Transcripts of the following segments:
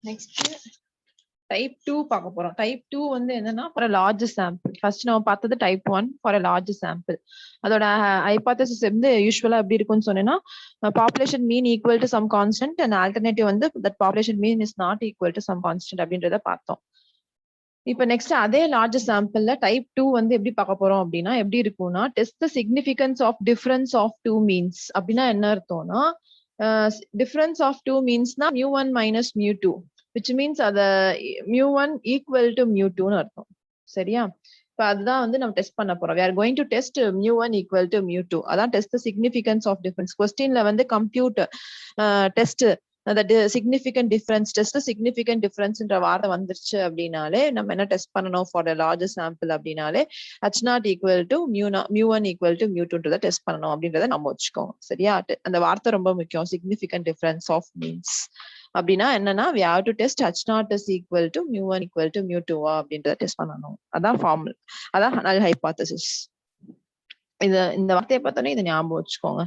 Next type 2 பார்க்க போறோம். Type 2 வந்து என்னன்னா for a large sample. First நம்ம பார்த்தது type 1 for a large sample. அதோட ஹைபோதசிஸ் வந்து யூசுவலா எப்படி இருக்கும்னு சொன்னேன்னா population mean equal to some constant and alternative வந்து that population mean is not equal to some constant அப்படின்றத பார்த்தோம். இப்போ நெக்ஸ்ட் அதே லார்ஜ் சாம்பிள்ல டைப் 2 வந்து எப்படி பார்க்க போறோம் அப்படின்னா எப்படி இருக்கும்னா test the significance of difference of two means. அப்படின்னா என்ன அர்த்தம்னா டிஃபரன்ஸ் ஆஃப் டூ மீன்ஸ்னா μ1 மைனஸ் μ2 which means அத μ1 ஈக்குவல் டு μ2 னு அர்த்தம். சரியா? இப்ப அதுதான் வந்து நம்ம டெஸ்ட் பண்ண போறோம். we are going to test μ1 equal to μ2. அதான் test the significance of difference. கொஸ்டின்ல வந்து கம்ப்யூட் டெஸ்ட் அந்த சிக்னிஃபிகன்ட் டிஃபரன்ஸ் டெஸ்ட் சிக்னிஃபிகன்ட் டிஃபரன்ஸ்ன்ற வார்த்தை வந்துருச்சு அப்படின்னாலே நம்ம என்ன டெஸ்ட் பண்ணணும் ஃபார் த லார்ஜ் சாம்பிள் அப்படின்னாலே h0 equal to μ1 equal to μ2ன்றத டெஸ்ட் பண்ணணும் அப்படின்றத நம்ம வச்சுக்கோங்க. சரியா? அந்த வார்த்தை ரொம்ப முக்கியம். சிக்னிஃபிகன்ட் டிஃபரன்ஸ் ஆஃப் மீன்ஸ் அப்படின்னா என்னன்னா we have to test h0 is equal to μ1 equal to μ2 அப்படின்றத டெஸ்ட் பண்ணணும். அதான் ஃபார்முலா, அதான் நல் ஹைபோதசிஸ். இந்த வார்த்தையை பார்த்தோன்னே இதை ஞாபகம் வச்சுக்கோங்க.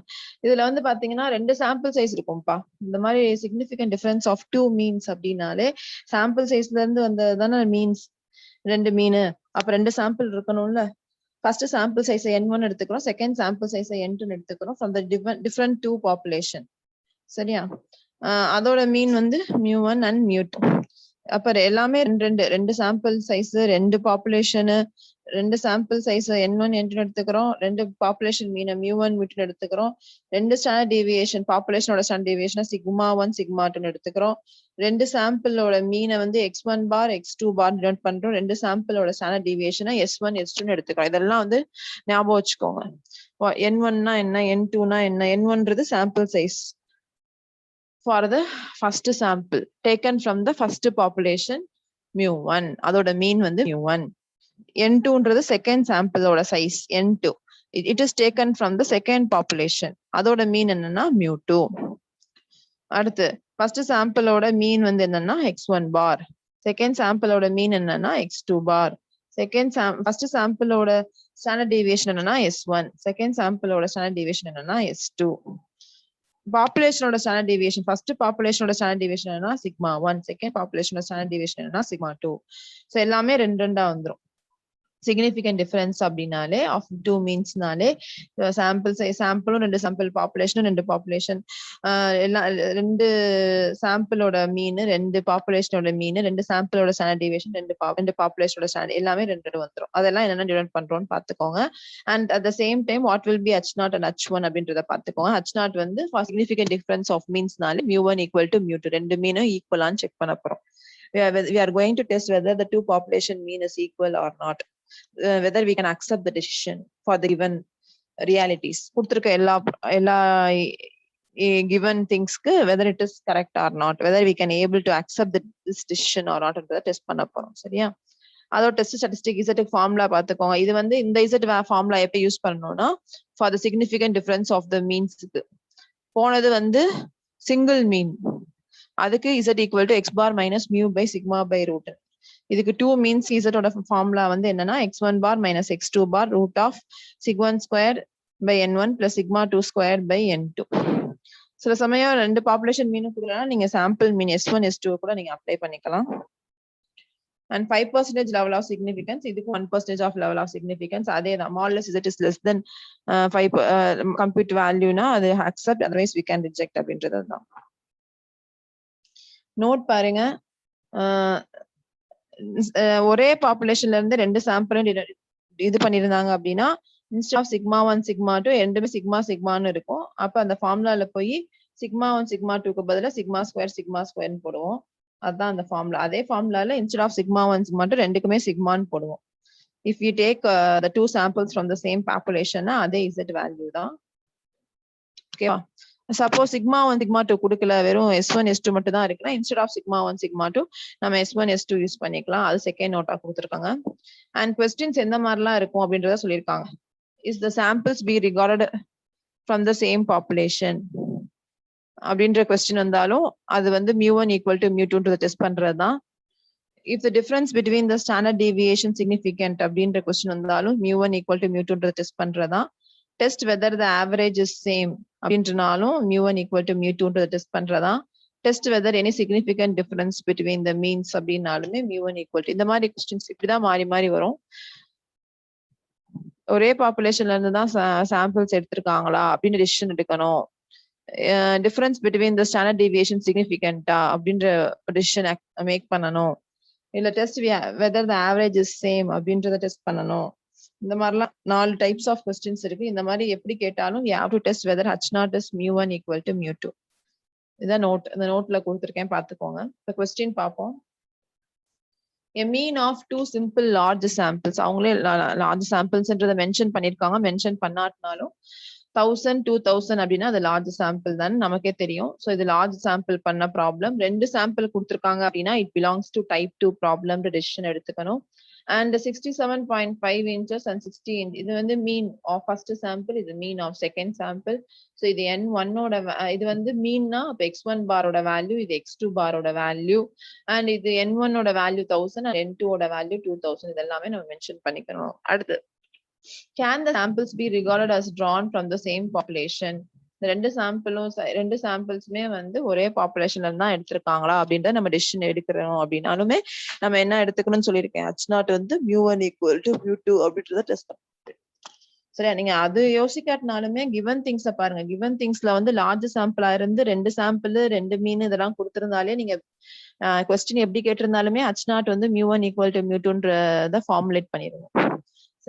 இதுல வந்து பாத்தீங்கன்னா 2 சாம்பிள் சைஸ் இருக்கும்பா. இந்த மாதிரி சிக்னிஃபிகன்ட் டிஃபரன்ஸ் ஆஃப் 2 மீன்ஸ் அப்படின்னாலே சாம்பிள் சைஸ்ல இருந்து வந்ததுதானே மீன்ஸ். 2 மீன் அப்ப 2 சாம்பிள் இருக்கணும்ல. ஃபர்ஸ்ட் சாம்பிள் சைஸ் n1 எடுத்துக்கிறோம், செகண்ட் சாம்பிள் சைஸ் n2 எடுத்துக்கிறோம் ஃப்ரம் த டிஃபரண்ட் 2 பாப்புலேஷன். சரியா? அதோட மீன் வந்து μ1 அண்ட் μ2. அப்ப எல்லாமே ரெண்டு sample size, 2 population, 2 sample size n1 n2 எடுத்துக்கிறோம், 2 பாப்புலேஷன் மீன் μ1 μ2 எடுத்துக்கிறோம், 2 ஸ்டாண்டர்ட் டீவியேஷன் பாப்புலேஷனோட ஸ்டாண்டர்ட் டீவியேஷன் σ1 σ2 எடுத்துக்கிறோம், 2 சாம்பிளோட மீனை வந்து x1 பார் x2 பார் டினோட் பண்றோம், 2 சாம்பிளோட ஸ்டாண்டர்ட் டீவியேஷனை s1 s2 எடுத்துக்கிறோம். இதெல்லாம் வந்து ஞாபகம் வச்சுக்கோங்க. n1னா என்ன, n2னா என்ன. n1ன்றது sample size for the first sample taken from the first population μ1, அதோட மீன் வந்து μ1. n2ன்றது செகண்ட் சாம்பிளோட size n2, it is taken from the second population, அதோட மீன் என்னன்னா μ2. அடுத்து ஃபர்ஸ்ட் சாம்பிளோட மீன் வந்து என்னன்னா x1 பார், செகண்ட் சாம்பிளோட மீன் என்னன்னா x2 பார், ஃபர்ஸ்ட் சாம்பிளோட ஸ்டாண்டர்ட் டீவியேஷன் என்னன்னா s1, செகண்ட் சாம்பிளோட ஸ்டாண்டர்ட் டீவியேஷன் என்னன்னா s2. பாப்புலேஷனோட ஸ்டாண்டர்ட் டீவியேஷன் ஃபர்ஸ்ட் பாப்புலேஷனோட ஸ்டாண்டர்ட் டீவியேஷன் என்னன்னா σ1, செகண்ட் பாப்புலேஷனோட ஸ்டாண்டர்ட் டீவியேஷன் என்னன்னா σ2. சோ எல்லாமே 2 வந்துரும். சிக்னிஃபிகன்ட் டிஃபரன்ஸ் அப்படின்னாலே ஆஃப் 2 மீன்ஸ்னாலே சாம்பிளும் 2 சாம்பிள் பாப்புலேஷனும் 2 பாப்புலேஷன், எல்லாம் 2 சாம்பிளோட மீன், 2 பாப்புலேஷனோட மீன், 2 சாம்பிளோட ஸ்டாண்டர்ட் டீவியேஷன், 2 பாப்புலேஷனோட ஸ்டாண்டர்ட் எல்லாமே 2 வந்துரும். அதெல்லாம் என்னென்ன டிவைட் பண்றோம்னு பாத்துக்கோங்க. And at the same time what will be h0 and h1 அப்படின்றத பாத்துக்கோங்க. h0 வந்து ஃபார் சிக்னிஃபிகன்ட் டிஃபரன்ஸ் ஆஃப் மீன்ஸ்னாலே μ1 equal to μ2, 2 மீனும் ஈக்குவலான்னு செக் பண்ண போறோம். We are going to test whether the 2 population mean is equal or not. Whether we can accept the decision for the given realities. கொடுத்திருக்க எல்லா given thingsக்கு whether it is correct or not, whether we can able to accept this decision or not ன்றத test பண்ண போறோம். சரியா? அதோட test statistic Z formula பாத்துக்கோங்க. இது வந்து இந்த Z ஃபார்முலா எப்ப யூஸ் பண்ணணும்னா for the significant difference of the meansக்கு. போனது வந்து சிங்கிள் மீன், அதுக்கு Z equal to x bar minus mu by sigma by root. இதுக்கு 2 மீன்ஸ் Z ஓட ஃபார்முலா வந்து என்னன்னா x1 bar minus x2 bar root of σ1 square by n1 plus σ2 square by n2. சில சமயம் 2 population மீனும் கொடுக்கலாம், நீங்க சாம்பிள் மீன் s1 s2 கூட நீங்க அப்ளை பண்ணிக்கலாம். and 5% level of significance, இதுக்கு 1% of level of significance. அதே தான் modulus Z is less than 5 compute value னா அது accept, otherwise we can reject அப்படின்றது தான். நோட் பாருங்க, ஒரே பாப்புலேஷன்ல இருந்து 2 சாம்பிள் இது பண்ணிருந்தாங்க அப்படின்னா இன்ஸ்டெட் ஆஃப் σ1 σ2 ரெண்டுமே σ இருக்கும். அப்ப அந்த ஃபார்முலால போய் σ1 σ2க்கு பதிலா σ2 போடுவோம். அதுதான் அந்த ஃபார்முலா. அதே ஃபார்முலால இன்ஸ்டெட் ஆஃப் σ1 σ2 ரெண்டுக்குமே σன்னு போடுவோம். If you take the 2 samples from the same population அதே Z வேல்யூ தான். ஓகேவா? சப்போஸ் σ1 σ2 கொடுக்கல, வெறும் s1 s2 மட்டும் தான் இருக்குன்னா இன்ஸ்டெட் ஆஃப் σ1 σ2 நம்ம s1 s2 யூஸ் பண்ணிக்கலாம். அது செகண்ட் நோட்டா கொடுத்துருக்காங்க. அண்ட் क्वेश्चंस எந்த மாதிரிலாம் இருக்கும் அப்படின்றத சொல்லியிருக்காங்க. Is the samples be recorded from the same population அப்படின்ற கொஸ்டின் வந்தாலும் அது வந்து μ1 equal to μ2ன்றத டெஸ்ட் பண்றது தான். If the difference between the standard deviation significant அப்படின்ற கொஸ்டின் வந்தாலும் μ1 equal to μ2ன்றத டெஸ்ட் பண்றதா. Test whether the average is same அப்படின்றனாலும் μ1 equal to μ2ன்றத டெஸ்ட் பண்றதா. Test whether any significant difference between the means அப்படின்னாலுமே mu1 equal to இந்த மாதிரி கொஸ்டின்ஸ் இப்படிதான் மாறி மாறி வரும். ஒரே பாப்புலேஷன்ல இருந்து தான் சாம்பிள்ஸ் எடுத்திருக்காங்களா அப்படின்னு டிசிஷன் எடுக்கணும். Difference between the standard deviation சிக்னிஃபிகண்டா அப்படின்ற டிசிஷன் மேக் பண்ணணும். இல்ல test whether the average is same அப்படின்றத டெஸ்ட் பண்ணணும். இந்த மாதிரிலாம் 4 டைப்ஸ் ஆஃப் கொஸ்டின்ஸ் இருக்கு. இந்த மாதிரி எப்படி கேட்டாலும் you have to test whether h0 is mu1 equal to mu2. இதான் நோட். இந்த நோட்ல கொடுத்துருக்கேன் பார்த்துக்கோங்க. இந்த கொஸ்டின் பார்ப்போம். A mean of two simple large samples. அவங்களே large samples-ன்றத மென்ஷன் பண்ணிருக்காங்க. மென்ஷன் பண்ணாட்டினாலும் 1000 2000 அப்படின்னா அது லார்ஜ் சாம்பிள் தான் நமக்கே தெரியும். ஸோ இது லார்ஜ் சாம்பிள் பண்ண ப்ராப்ளம். 2 சாம்பிள் கொடுத்துருக்காங்க அப்படின்னா it belongs to type 2 problem decision எடுத்துக்கணும். And 67.5 inches and 60 inch. இது வந்து மீன் ஆஃப் ஃபர்ஸ்ட் சாம்பிள், இது mean of second sample. So இது N1 ஓட இது வந்து மீன்னா அப்போ x1 பாரோட வேல்யூ, இது x2 பாரோட வேல்யூ. அண்ட் இது N1 ஓட வேல்யூ 1000 and N2 ஓட வேல்யூ 2000. இது எல்லாமே நம்ம மென்ஷன் பண்ணிக்கணும். அடுத்து, can the samples be regarded as drawn from the same population? இந்த ரெண்டு சாம்பிள்ஸுமே வந்து ஒரே பாப்புலேஷன்ல தான் எடுத்திருக்காங்களா அப்படின்றத நம்ம டிசிஷன் எடுக்கிறோம். அப்படின்னாலுமே நம்ம என்ன எடுத்துக்கணும்னு சொல்லியிருக்கேன், h0 வந்து mu1 equal to mu2 அப்படின்றத டெஸ்ட் பண்ணுறோம். சரியா? நீங்க அது யோசிக்காட்டினாலுமே கிவன் திங்ஸ பாருங்க. கிவன் திங்ஸ்ல வந்து லார்ஜ் சாம்பிளா இருந்து 2 சாம்பிள் 2 மீன் இதெல்லாம் கொடுத்திருந்தாலே நீங்க கொஸ்டின் எப்படி கேட்டிருந்தாலுமே h0 வந்து mu1 equal to mu2ன்றத ஃபார்முலேட் பண்ணிடுவோம்.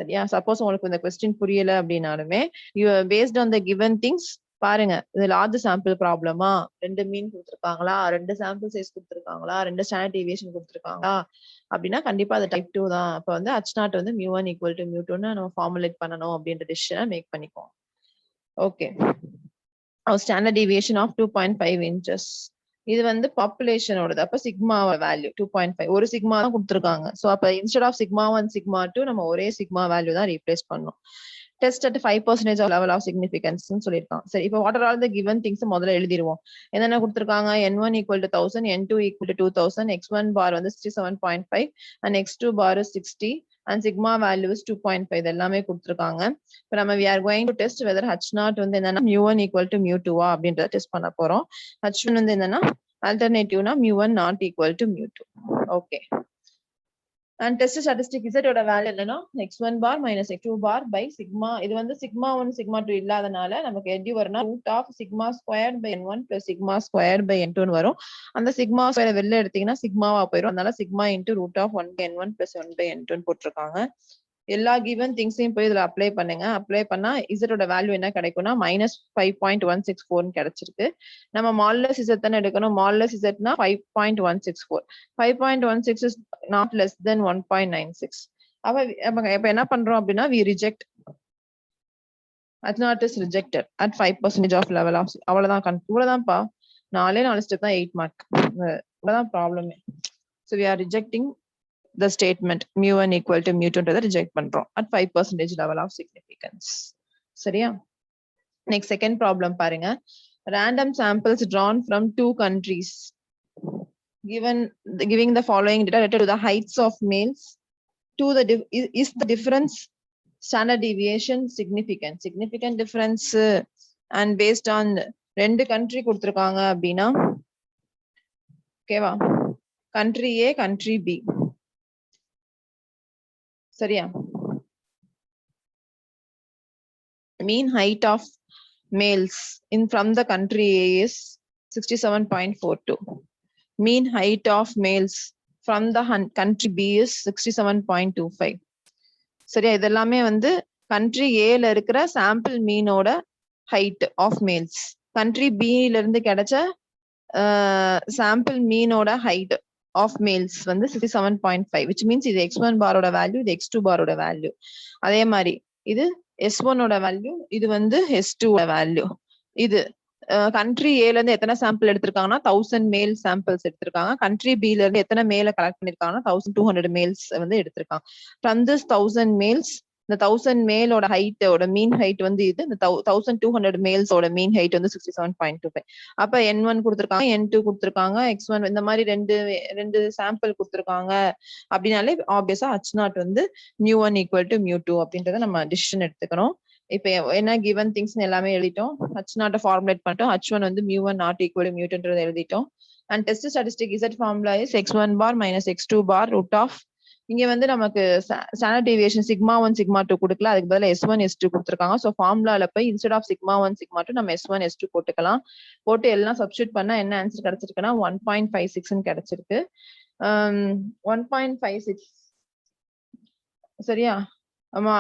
சரியா? சப்போஸ் உங்களுக்கு இந்த கொஸ்டின் புரியல அப்படின்னாலுமே based on the given things பாருங்க. இது லார்ஜ் சாம்பிள் ப்ராப்ளமா, 2 மீன் கொடுத்துருக்காங்களா, 2 சாம்பிள் சைஸ் கொடுத்துருக்காங்களா, 2 ஸ்டாண்டர்ட் டீவியேஷன் கொடுத்துருக்காங்களா அப்படின்னா கண்டிப்பா அது டைப் 2 தான். அப்ப வந்து h0 வந்து mu1 equal to mu2ன்னு நம்ம ஃபார்முலேட் பண்ணணும் அப்படின்ற டிசிஷனை மேக் பண்ணிக்குவோம். Okay, standard deviation of 2.5 inches. இது வந்து பாப்புலேஷனோடது. அப்ப சிக்மா வேல்யூ 2.5, ஒரு சிக்மா தான் கொடுத்துருக்காங்க. ஸோ அப்ப இன்ஸ்டெட் ஆஃப் சிக்மா 1 சிக்மா 2 நம்ம ஒரே சிக்மா வேல்யூ தான் ரீப்ளேஸ் பண்ணணும். Test at 5% of level of significance சொல்லியிருக்காங்க. சரி, இப்போ what are all the given things முதல்ல எழுதிடுவோம். என்னென்ன கொடுத்துருக்காங்க, N1 equal to 1000, N2 equal to 2000, x1 bar வந்து 67.5 and x2 bar is 60 and sigma value is 2.5. இது எல்லாமே கொடுத்துருக்காங்க. இப்போ நம்ம we are going to test whether h0 வந்து என்னன்னா mu1 equal to mu2 அப்படின்றத டெஸ்ட் பண்ண போறோம். h1 வந்து என்னன்னா ஆல்டர்னேட்டிவ்னா mu1 not equal to mu2. Okay, and test statistic z ஓட வேல்யூ என்னன்னா x1 bar minus x2 bar by sigma. இது வந்து sigma 1 sigma 2 இல்லாதனால நமக்கு எப்படி வரும்னா root of sigma squared by n1 plus sigma squared by n2 வரும். அந்த sigma square வெளில எடுத்தீங்கன்னா சிக்மாவா போயிடும். அதனால sigma into root of 1 by n1 plus 1 by n2 போட்டிருக்காங்க. எல்லா கிவன் திங்ஸையும் போய் இதுல அப்ளை பண்ணுங்க. அப்ளை பண்ணா இசட்டோட வேல்யூ என்ன கிடைக்கும்னா -5.164 கிடைச்சிருக்கு. நம்ம மாடுலஸ் இசட் தானே எடுக்கணும். Modulus இசட்னா 5.164. 5.16 is not less than 1.96. அப்ப என்ன பண்றோம் அப்படின்னா we reject. h0 is rejected at 5% of level of. அவ்வளவுதான், இவ்வளவுதான்ப்பா. 4 ஸ்டெப் தான் 8 மார்க். இவ்வளவுதான் ப்ராப்ளமே. So we are rejecting the statement mu1 equal to mu2ன்றத ரிஜெக்ட் பண்றோம் at 5% level of significance. சரியா? next second problem பாருங்க. random samples drawn from 2 countries giving the following data related to the heights of males to the is the difference standard deviation significant difference and based on 2 country கொடுத்திருக்காங்க அப்படின்னா ஓகேவா, country A country B. சரியா? mean height of males in from the country A is 67.42. mean height of males from the country B is 67.25. சரியா? இதெல்லாமே வந்து country A ல இருக்கிற sample மீனோட height of males. country B ல இருந்து கிடைச்ச சாம்பிள் மீனோட height of males வந்து 67.5, which means இது x1 பாரோட வேல்யூ, இது x2 பாரோட வேல்யூ. அதே மாதிரி இது s1 ஓட வேல்யூ, இது வந்து s2 ஓட வேல்யூ. இது கண்ட்ரி ஏல இருந்து எத்தனை சாம்பிள் எடுத்திருக்காங்கன்னா 1000 மேல் சாம்பிள்ஸ் எடுத்திருக்காங்க. கண்ட்ரி பி ல இருந்து எத்தனை மேல கலெக்ட் பண்ணிருக்காங்கன்னா 1200 மேல்ஸ் வந்து எடுத்திருக்காங்க. ஃப்ரம் திஸ் 1000 மேல்ஸ், இந்த 1000 மேலோட ஹைட்டோட மீன் ஹைட் வந்து இது, இந்த 1200 மேல்ஸோட மீன் ஹைட் வந்து 67.25. அப்ப N1 கொடுத்திருக்காங்க, N2 கொடுத்திருக்காங்க, X1 இந்த மாதிரி ரெண்டு சாம்பிள் கொடுத்திருக்காங்க அப்படின்னாலே ஆப்வியஸா h0 வந்து mu1 equal to mu2 அப்படின்றத நம்ம டிசிஷன் எடுத்துக்கணும். இப்போ என்ன given things எல்லாமே எழுதிட்டோம். h0 ஃபார்முலேட் பண்ணிட்டோம். h1 வந்து mu1 not equal to mu2ன்றதை எழுதிட்டோம். And test statistic z formula is x1 bar minus x2 bar root of இங்க வந்து நமக்கு ஸ்டாண்டர்ட் டீவியேஷன் sigma1 sigma2 கொடுக்கல, அதுக்கு பதிலா s1 s2 கொடுத்திருக்காங்க. சோ ஃபார்முலால போய் instead of sigma1 sigma2 நம்ம s1 s2 போட்டுக்கலாம். போட்டு எல்லாம் சப்ஸ்டிட்யூட் பண்ணா என்ன ஆன்சர் கிடைச்சிருக்குன்னா 1.56 ன்னு கிடைச்சிருக்கு. 1.56 சரியா?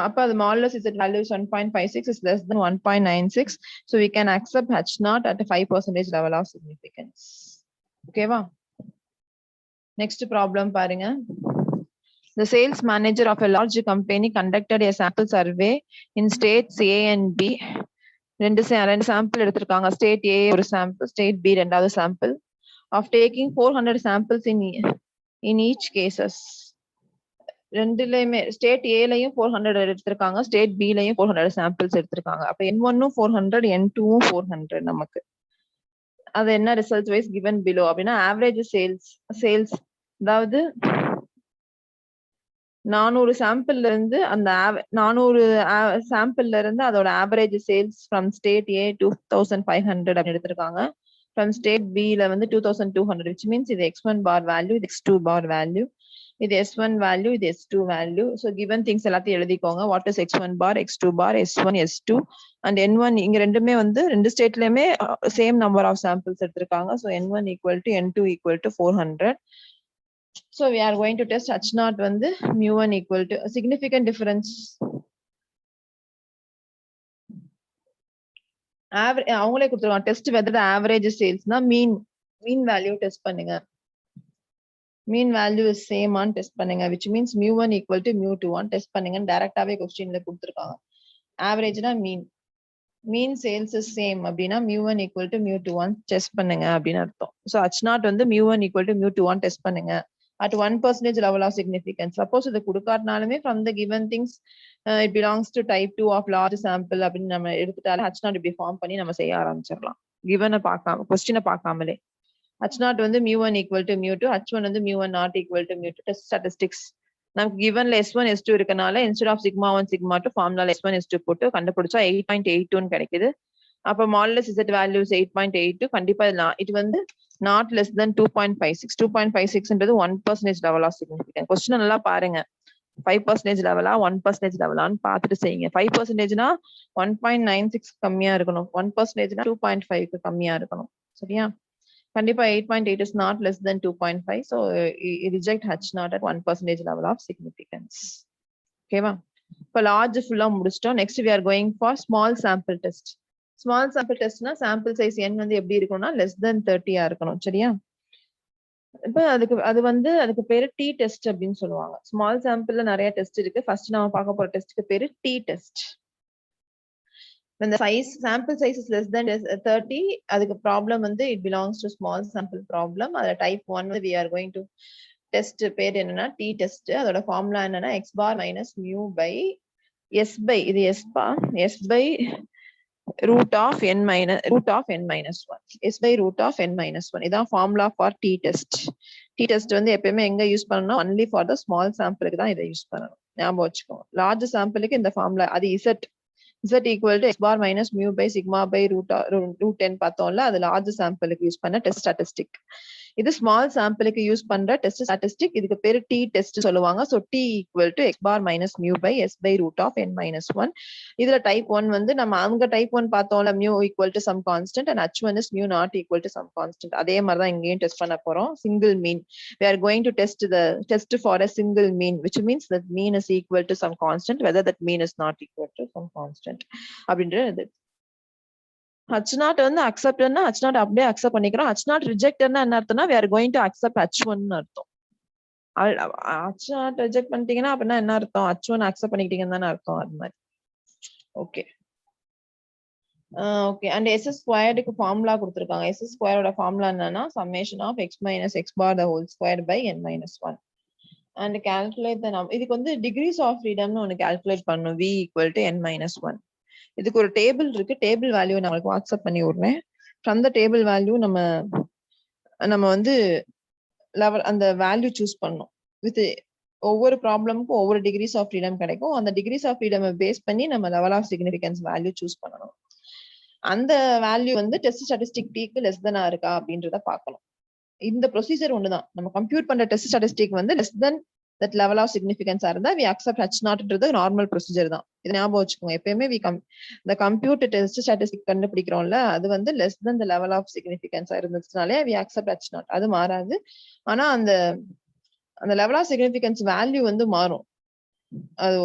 அப்ப அது modulus z value is 1.56 is less than 1.96. So we can accept h0 at a 5% level of significance. ஓகேவா? Next problem பாருங்க. The sales manager of a large company conducted a sample survey in states A and B. ரெண்டு sample எடுத்திருக்காங்க. State A ஒரு sample, State B ரெண்டாவது sample. Of taking 400 samples in each cases. ரெண்டுலயுமே state ஏலயும் 400 எடுத்திருக்காங்க, state பிலயும் 400 samples எடுத்திருக்காங்க. அப்ப N1 400 N2 400 நமக்கு. அது என்ன ரிசல்ட் வைஸ் given below அப்படின்னா ஆவரேஜ் சேல்ஸ் அதாவது 400 சாம்பிள்ல இருந்து அந்த 400 சாம்பிள்ல இருந்து அதோட ஆவரேஜ் சேல்ஸ் ஃப்ரம் ஸ்டேட் ஏ 2500 அப்படி எடுத்திருக்காங்க. ஃப்ரம் ஸ்டேட் பில வந்து 2200 which means இது x1 bar value, இது x2 bar value. இது s1 value, இது s2 value. So given things எல்லாத்தையும் எழுதிக்கோங்க. What is x1 bar, x2 bar, s1, s2 and n1 இங்க ரெண்டுமே வந்து ரெண்டு ஸ்டேட்லயுமே same number of samples எடுத்திருக்காங்க. So n1 equal to n2 equal to 400. So we are going to test h0 வந்து mu1 equal to significant difference. அவங்களே கொடுத்துருவாங்க test whether the average sales னா mean value test பண்ணுங்க. mean value is same on test பண்ணுங்க, which means mu1 equal to mu2 on test பண்ணுங்க. டைரக்டாவே क्वेश्चनல கொடுத்திருக்காங்க. ஆவரேஜ்னா mean sales is same அப்படினா mu1 equal to mu2 on test பண்ணுங்க அப்படினு அர்த்தம். So h0 வந்து mu1 equal to mu2 on test பண்ணுங்க at 1% level of significance. Suppose இது கொடுக்காதனாலுமே from the given things it belongs to type 2 of large sample அப்படினு நம்ம எடுத்துட்டாலே h0 இப்படி form பண்ணி நம்ம செய்ய ஆரம்பிச்சிரலாம். given பார்க்காம क्वेश्चन பார்க்காமலே h0 வந்து mu1 equal to mu2, h1 வந்து mu1 not equal to mu2. Test statistics நமக்கு givenல s1 s2 இருக்கனால instead of sigma1 sigma2 formula s1 s2 போட்டு கண்டுபிடிச்சா 8.82 ன்னு கிடைக்குது. அப்ப modulus z value is 8.82. கண்டிப்பா இது வந்து not less than 2.56. 2.56ன்றது 1% level of significance. Question நல்லா பாருங்க. 5% லெவலா 1% லெவலான்னு பார்த்துட்டு செய்யுங்க. 5%னா 1.96 கம்மியா இருக்கணும், 1%னா 2.5க்கு கம்மியா இருக்கணும். சரியா? கண்டிப்பா 8.8 is not less than 2.5. So reject h0 at 1% level of significance. ஓகேவா? இப்போ லார்ஜ் ஃபுல்லா முடிச்சிட்டோம். Next we are going for small sample test. small sample testனா sample size n வந்து எப்படி இருக்கணும்னா less than 30 இருக்கணும். சரியா? இப்போ அதுக்கு பேரு டி டெஸ்ட் அப்படின்னு சொல்லுவாங்க. ஸ்மால் சாம்பிள்ல நிறைய டெஸ்ட் இருக்கு. ஃபர்ஸ்ட் நாம பார்க்க போற டெஸ்ட்க்கு பேரு T test. when the sample size is less than 30 அதுக்கு ப்ராப்ளம் வந்து it belongs to small sample problem. அதுல type 1 we are going to test பேர் என்னன்னா டி டெஸ்ட். அதோட ஃபார்முலா என்னன்னா x bar minus mu by s by இது s bar s by root of n minus 1 s by root of n minus 1. இதான் formula for T test. T test வந்து எப்பயுமே எங்க use பண்ணனும்? only for the small sampleக்கு தான் இதை use பண்ணணும். ஞாபகம் வச்சுக்கோங்க. லார்ஜ் சாம்பிளுக்கு இந்த ஃபார்முலா அது z equal to x bar minus mu by sigma by root n பார்த்தோம்ல, அது லார்ஜ் சாம்பிளுக்கு யூஸ் பண்ண டெஸ்ட் ஸ்டாட்டிஸ்டிக். இது ஸ்மால் சாம்பிளுக்கு யூஸ் பண்ற டெஸ்ட் ஸ்டாட்டிஸ்டிக். இதுக்கு பேரு டி டெஸ்ட் சொல்லுவாங்க. So t equal to x bar minus mu by s by root of n minus 1. இதுல டைப் 1 வந்து நம்ம அங்க டைப் 1 பார்த்தோம்ல mu equal to some constant and h1 is mu not equal to some constant. அதே மாதிரி தான் இங்கேயும் test பண்ண போறோம். Single mean. we are going to test for a single mean, which means that mean is equal to some constant, whether that mean is not equal to some constant அப்படின்றது. h0 வந்து அக்செப்ட்னா h0 அப்படியே accept பண்ணிக்கிறோம். h0 ரிஜெக்ட்னா என்ன அர்த்தம்னா we are going to accept h1 ன்னு அர்த்தம். h0 reject பண்ணிட்டீங்கன்னா அப்படின்னா என்ன அர்த்தம்? h1 அக்செப்ட் பண்ணிக்கிட்டீங்கன்னு தானே அர்த்தம். அது மாதிரி. Okay okay. அண்ட் s ஸ்கொயர்டுக்கு ஃபார்முலா கொடுத்திருக்காங்க. s ஸ்கொயரோட ஃபார்முலா என்னன்னா summation of x minus x bar the whole square by n minus 1. and calculate the number. இதுக்கு வந்து degrees of freedomனு ஒன்னு கால்குலேட் பண்ணனும். v equal to n minus 1. இதுக்கு ஒரு டேபிள் இருக்கு. டேபிள் வேல்யூ நான் உங்களுக்கு வாட்ஸ்அப் பண்ணி விடுறேன். ஃப்ரம் த டேபிள் வேல்யூ நம்ம வந்து லெவல் அந்த வேல்யூ சூஸ் பண்ணணும். வித் ஒவ்வொரு ப்ராப்ளமுக்கும் ஒவ்வொரு டிகிரிஸ் ஆஃப் ஃப்ரீடம் கிடைக்கும். அந்த டிகிரிஸ் ஆஃப் ஃப்ரீடம் பேஸ் பண்ணி நம்ம level of significance value choose பண்ணணும். அந்த வேல்யூ வந்து டெஸ்ட் ஸ்டாட்டிஸ்டிக் டீக்கு லெஸ் தெனா இருக்கா அப்படின்றத பார்க்கணும். இந்த ப்ரொசீஜர் ஒண்ணுதான். நம்ம கம்ப்யூட் பண்ற டெஸ்ட் ஸ்டாட்டிஸ்டிக் வந்து less than that level of சிக்னிஃபிகன்ஸா இருந்தா வி அக்செப்ட் H0ன்றது நார்மல் ப்ரொசீஜர் தான். இது ஞாபகம் வச்சுக்கோங்க. எப்பயுமே இந்த கம்ப்யூட் டெஸ்ட் ஸ்டாட்டிஸ்டிக் கண்டுபிடிக்கிறோம்ல, அது வந்து less than the level of சிக்னிஃபிகன்ஸா இருந்துச்சுனாலே வி அக்செப்ட் H0. அது மாறாது. ஆனா அந்த லெவல் ஆஃப் சிக்னிஃபிகன்ஸ் வேல்யூ வந்து மாறும். அது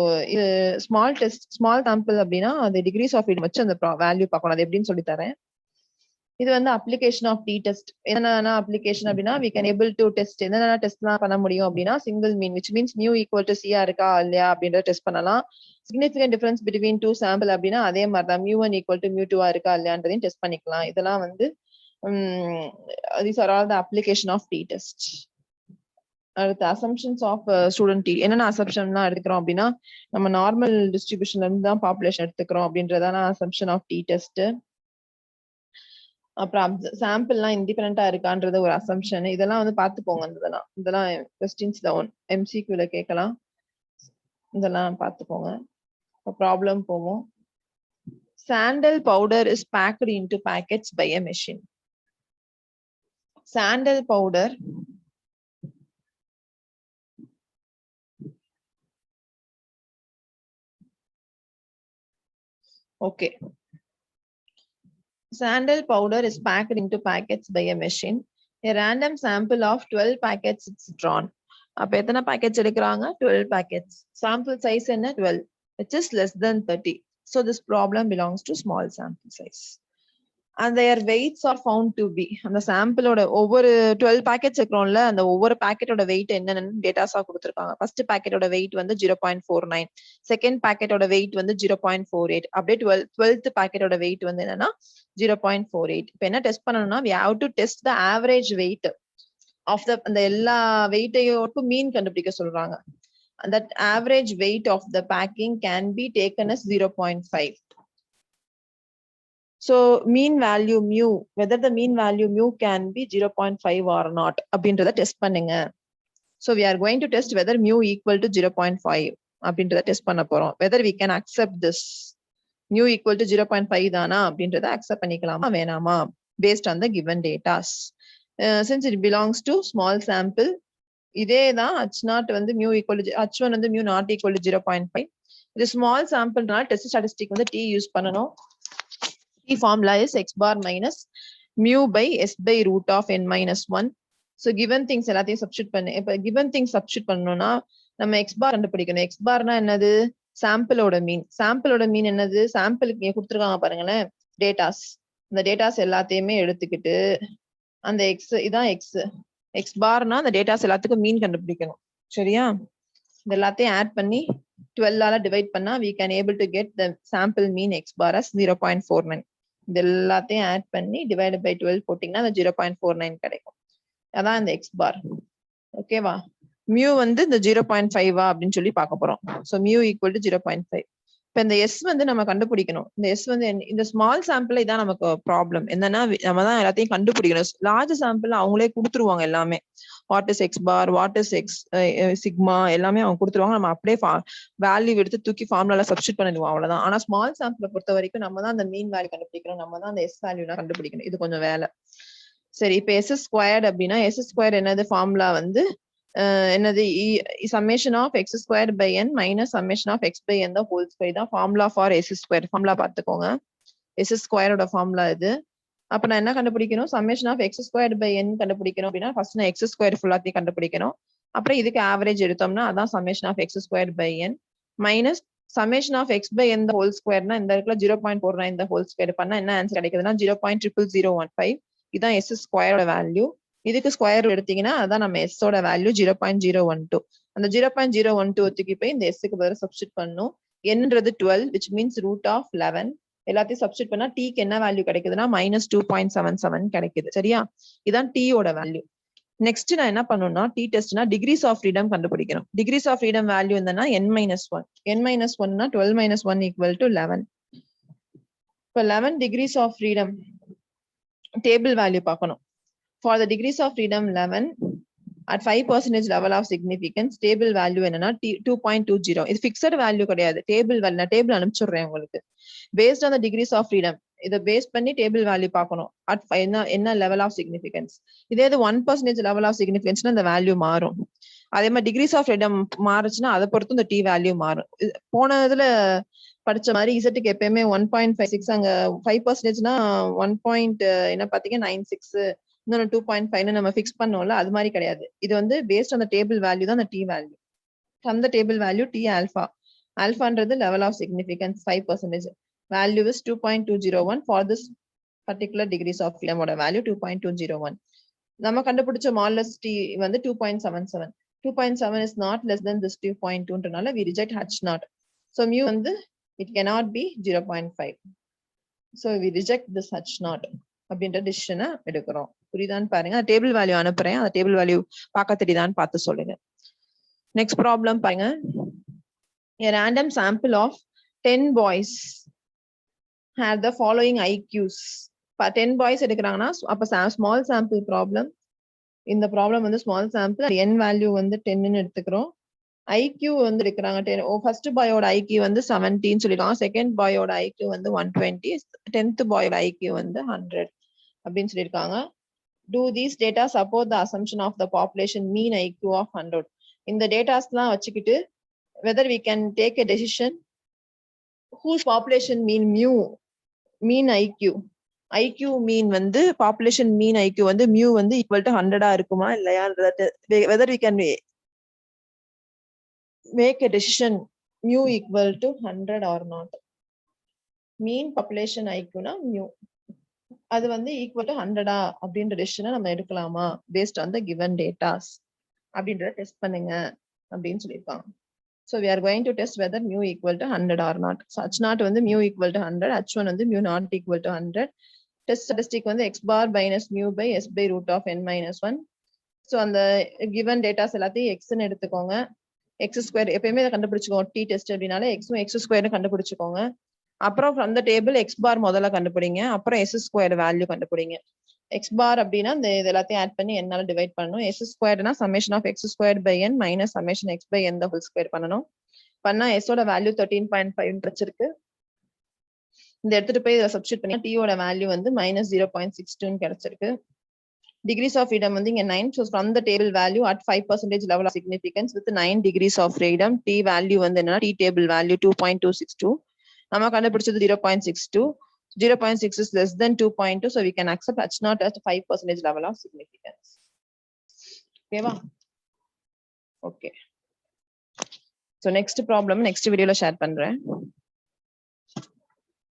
ஸ்மால் டெஸ்ட் ஸ்மால் சாம்பிள் அப்படின்னா அது டிகிரிஸ் ஆஃப் ஃப்ரீடம் வச்சு அந்த வேல்யூ பார்க்கணும். அது எப்படின்னு சொல்லி தரேன். இது வந்து அப்ளிகேஷன் ஆஃப் டி டெஸ்ட். என்னன்னா அப்ளிகேஷன் அப்படின்னா we can able to test என்னென்ன டெஸ்ட்லாம் பண்ண முடியும் அப்படின்னா single mean which means mu equal to c இருக்கா இல்லையா அப்படின்றத டெஸ்ட் பண்ணலாம். Significant difference between two sample அப்படின்னா அதே மாதிரி தான் mu1 equal to mu2 இருக்கா இல்லையான்றதையும் டெஸ்ட் பண்ணிக்கலாம். இதெல்லாம் வந்து these are all the application of t test. அடுத்து அசம்ஷன்ஸ் ஆஃப் ஸ்டூடெண்ட் டி. என்னென்ன அசம்ஷன்லாம் எடுத்துக்கிறோம் அப்படின்னா நம்ம நார்மல் டிஸ்ட்ரிபியூஷன்ல இருந்து தான் பாப்புலேஷன் எடுத்துக்கிறோம் அப்படின்றதான அசம்ஷன் ஆஃப் டி டெஸ்ட். அப்புறம் சாம்பிள்லாம் இண்டிபெண்டா இருக்கான்றது ஒரு அசம்ஷன். இதெல்லாம் வந்து பார்த்துக்கோங்க. இதெல்லாம் கொஸ்டின்ஸ்ல MCQல கேட்கலாம். இதெல்லாம் பார்த்துக்கோங்க. ப்ராப்ளம் போவோம். Sandal powder is packed into packets by a machine. Sandal powder okay. Sandal powder is packed into packets by a machine. A random sample of 12 packets is drawn. அப்ப எத்தனை packets எடுக்கறாங்க? 12 packets. Sample size என்ன? 12, which is less than 30. So this problem belongs to small sample size. And their weights are found to be. அந்த சாம்பிளோட ஒவ்வொரு 12 packets எடுக்கிறோம்ல, அந்த ஒவ்வொரு பாக்கெட்டோட weight என்னன்னு டேட்டாஸா கொடுத்திருக்காங்க. ஃபர்ஸ்ட் பாக்கெட்டோட weight வந்து 0.49, செகண்ட் பாக்கெட்டோட weight வந்து 0.48, அப்படியே 12th பாக்கெட்டோட weight வந்து என்னன்னா 0.48. இப்போ என்ன டெஸ்ட் பண்ணணும்னா we have to test the average weight of the அந்த எல்லா வெயிட்டையோட மீன் கண்டுபிடிக்க சொல்றாங்க. That average weight of the packing can be taken as 0.5. So mean value mu, whether the mean value mu can be 0.5 or not அப்படின்றத test பண்ணுங்க. So we are going to test whether mu equal to 0.5 அப்படின்றத test பண்ண போறோம். Whether we can accept this mu equal to 0.5 தானா அப்படின்றத accept பண்ணிக்கலாமா வேணாமா based on the given data. Since it belongs to small sample, இதே தான் H0 வந்து mu equal to H1 வந்து mu not equal to 0.5. இது ஸ்மால் சாம்பிள்னால டெஸ்ட் ஸ்டாட்டிஸ்டிக் வந்து t யூஸ் பண்ணணும். T formula is x bar minus mu by s by root of n minus 1. So given things எல்லாத்தையும் substitute பண்ணு. இப்ப given things substitute பண்ணனும்னா நம்ம x bar கண்டுபிடிக்கணும். x barனா என்னது? சாம்பிளோட மீன். சாம்பிளோட மீன் என்னது? சாம்பிளுக்கு கொடுத்திருக்காங்க பாருங்களேன் டேட்டாஸ். இந்த டேட்டாஸ் எல்லாத்தையுமே எடுத்துக்கிட்டு அந்த x இதான் x barனா அந்த டேட்டாஸ் எல்லாத்துக்கும் மீன் கண்டுபிடிக்கணும். சரியா? இது எல்லாத்தையும் ஆட் பண்ணி 12 ஆல டிவைட் பண்ணா we can able to get the sample mean x bar as 0.49. இது எல்லாத்தையும் ஆட் பண்ணி டிவைட் பை 12 போட்டீங்கன்னா அந்த 0.49 கிடைக்கும். அதான் இந்த x bar. ஓகேவா? mu வந்து இந்த 0.5 அப்படின்னு சொல்லி பார்க்க போறோம். So mu equal to 0.5. இப்ப இந்த s வந்து நம்ம கண்டுபிடிக்கணும். இந்த s வந்து இந்த ஸ்மால் சாம்பிள் இதான் நமக்கு ப்ராப்ளம். என்னன்னா நம்ம தான் எல்லாத்தையும் கண்டுபிடிக்கணும். லார்ஜ் சாம்பிள் அவங்களே கொடுத்துருவாங்க எல்லாமே. What is x bar, what is x sigma எல்லாமே அவங்க கொடுத்துருவாங்க. நம்ம அப்படியே வேல்யூ எடுத்து தூக்கி ஃபார்முலால சப்ஸ்டிட் பண்ணிடுவோம், அவ்வளவுதான். ஆனா ஸ்மால் சாம்பிளை பொறுத்த வரைக்கும் நம்ம தான் அந்த மீன் வேல்யூ கண்டுபிடிக்கணும். நம்ம தான் அந்த s வேல்யூலாம் கண்டுபிடிக்கணும். இது கொஞ்சம் வேலை. சரி, இப்ப s ஸ்கொயர்ட் அப்படின்னா s ஸ்கொயர் என்னது? ஃபார்முலா வந்து என்னது? summation of x square by n minus summation of x by n the whole square தான் formula for s square. Formula பார்த்துக்கோங்க. s ஸ்கொயரோட ஃபார்முலா இது. அப்ப நான் என்ன கண்டுபிடிக்கணும்? summation of x squared by n கண்டுபிடிக்கணும் அப்படின்னா ஃபர்ஸ்ட் நான் x ஸ்கொயர் ஃபுல்லாத்தையும் கண்டுபிடிக்கணும். அப்புறம் இதுக்கு ஆவரேஜ் எடுத்தோம்னா அதான் summation of x squared by n minus summation of x by n the whole squareனா இந்த இடத்துல 0.49 the whole square பண்ணா என்ன ஆன்சர் கிடைக்குதுன்னா 0.00015. இதான் s ஸ்கொயரோட வேல்யூ. இதுக்கு ஸ்கொயர் எடுத்தீங்கன்னா அதான் நம்ம s ஓட வேல்யூ 0.012. அந்த 0.012 தூக்கி போய் இந்த s க்கு பதிலா சப்ஸ்டிட் பண்ணனும். nன்றது 12 which means root of 11. எல்லாத்தையும் சப்ஸ்டிட் பண்ணா t க்கு என்ன வேல்யூ கிடைக்குதுன்னா -2.77 கிடைக்குது. சரியா? இதான் t ஓட வேல்யூ. நெக்ஸ்ட் நான் என்ன பண்ணனும்னா t டெஸ்ட்னா டிகிரிஸ் ஆஃப் ஃப்ரீடம் கண்டுபிடிக்கணும். டிகிரிஸ் ஆஃப் ஃப்ரீடம் வேல்யூ என்னன்னா n-1. n-1 னா 12 - 1 = 11. இப்ப 11 degrees of freedom table value பார்க்கணும். For the degrees of freedom 11, at 5% level of significance stable value என்னன்னா 2.20. இது fixed value கிடையாது. டேபிள் வேல்யூ நான் டேபிள் அனுப்பிச்சுடுறேன் உங்களுக்கு. based on the degrees of freedom இத பேஸ் பண்ணி டேபிள் வேல்யூ பார்க்கணும். at என்ன லெவல் ஆஃப் சிக்னிஃபிகன்ஸ். இதே இது 1% லெவல் ஆஃப் சிக்னிஃபிகன்ஸ்னா இந்த வேல்யூ மாறும். அதே மாதிரி டிகிரிஸ் ஆஃப் ஃப்ரீடம் மாறுச்சுன்னா அதை பொறுத்து இந்த டி வேல்யூ மாறும். போன இதுல படிச்ச மாதிரி இசட்டுக்கு எப்பயுமே 1.56 அங்க 5%னா 1. என்ன பாத்தீங்க 96 இன்னொன்று 2.5 நம்ம ஃபிக்ஸ் பண்ணோம்ல, அது மாதிரி கிடையாது. இது வந்து பேஸ்ட் ஆன் டேபிள் வேல்யூ தான் அந்த t value. From the table value t alpha. ஆல்பான்றது level of significance 5%. Value is 2.201 for this particular degrees of ஃப்ரீடமோட வேல்யூ 2.201. நம்ம கண்டுபிடிச்ச மாடலஸ் டி வந்து 2.77. 2.7 is not less than this 2.2ன்றனால we reject H naught. So mu வந்து it cannot be 0.5. So we reject this H naught அப்படின்ற டிசிஷனை எடுக்கிறோம். புரியுதான்னு பாருங்க. Table value அனுப்புறேன், அந்த டேபிள் வேல்யூ பார்க்க தெரியுதான்னு பார்த்து சொல்லுங்க. நெக்ஸ்ட் ப்ராப்ளம் பாருங்க. A random sample of 10 boys had the following IQs. 10 boys எடுக்கிறாங்கன்னா அப்ப ஸ்மால் சாம்பிள் ப்ராப்ளம். இந்த ப்ராப்ளம் வந்து ஸ்மால் சாம்பிள், n வேல்யூ வந்து 10ன்னு எடுத்துக்கிறோம். ஐக்யூ வந்து எடுக்கிறாங்க 10. ஃபர்ஸ்ட் பாயோட ஐக்யூ வந்து 17 சொல்லிருக்காங்க. செகண்ட் பாயோட ஐக்யூ வந்து 120. 10th பாயோட ஐக்யூ வந்து 100 அப்படின்னு சொல்லியிருக்காங்க. Do these data support the assumption of the population mean IQ of 100? இந்த டேட்டாஸ்லாம் வச்சுக்கிட்டு whether we can take a decision whose population mean IQ mean வந்து population mean IQ வந்து mu வந்து equal to 100 இருக்குமா இல்லையா, whether we can make a decision mu equal to 100 or not. mean population IQ னா mu அது வந்து equal to 100 அப்படின்ற டெசிஷனை நம்ம எடுக்கலாமா based on the given datas அப்படின்றத டெஸ்ட் பண்ணுங்க அப்படின்னு சொல்லியிருக்காங்க. So we are going to test whether mu equal to 100 or not. So H naught வந்து mu equal to 100, H1 வந்து mu not equal to 100. Test statistic வந்து x bar minus mu by s by root of n minus 1. So அந்த given datas எல்லாத்தையும் x ன்னு எடுத்துக்கோங்க. x square எப்பயுமே இதை கண்டுபிடிச்சுக்கோங்க. t test அப்படின்னால x x square கண்டுபிடிச்சுக்கோங்க. அப்புறம் from the table x bar முதல்ல கண்டுபிடிங்க, அப்புறம் s square வேல்யூ கண்டுபிடிங்க. x bar அப்படின்னா இந்த இது எல்லாத்தையும் ஆட் பண்ணி என்னால டிவைட் பண்ணணும். s squaredனா summation of x squared by n minus summation x by n the whole square பண்ணணும். பண்ணா s ஓட வேல்யூ 13.5 கிடைச்சிருக்கு. இந்த எடுத்துட்டு போய் இதை சப்ஸ்டிட்யூட் பண்ணி t ஓட வேல்யூ வந்து -0.62 கிடைச்சிருக்கு. degrees of freedom வந்து இங்க 9. So from the table value at 5% level of significance with 9 degrees of freedom, t value வந்து என்னன்னா t table value 2.262. நம்ம கண்டுபிடிச்சது 0.62. 0.6 is less than 2.2. So we can accept H naught as 5% level of significance. Okay va? Okay. So next problem next video la share பண்றேன்.